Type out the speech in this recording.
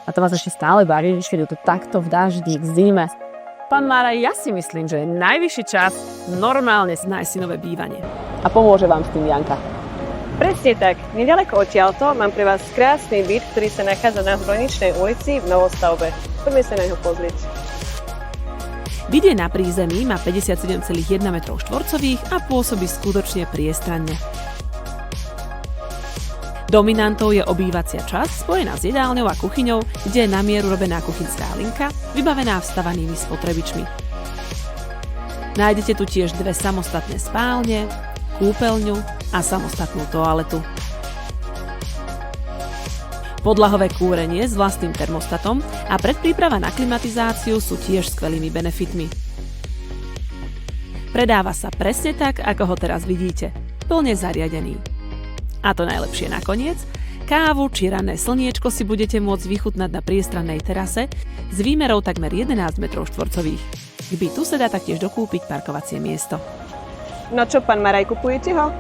A to vás ešte stále baví, keď je to takto v daždi, v zime. Pán Maraj, ja si myslím, že je najvyšší čas normálne nájsť si nové bývanie. A pomôže vám s tým Janka. Presne tak. Nedaleko odtiaľto mám pre vás krásny byt, ktorý sa nachádza na Hroničnej ulici v novostavbe. Poďme sa na ňo pozrieť. Byt je na prízemí, má 57,1 m2 a pôsobí skutočne priestranne. Dominantou je obývacia časť spojená s jedálňou a kuchyňou, kde je na mieru robená kuchynská linka, vybavená vstavanými spotrebičmi. Nájdete tu tiež dve samostatné spálne, kúpeľňu a samostatnú toaletu. Podlahové kúrenie s vlastným termostatom a predpríprava na klimatizáciu sú tiež skvelými benefitmi. Predáva sa presne tak, ako ho teraz vidíte, plne zariadený. A to najlepšie nakoniec, kávu či ranné slniečko si budete môcť vychutnať na priestrannej terase s výmerou takmer 11 m2. K bytu sa dá taktiež dokúpiť parkovacie miesto. No čo, pán Maraj, kupujete ho?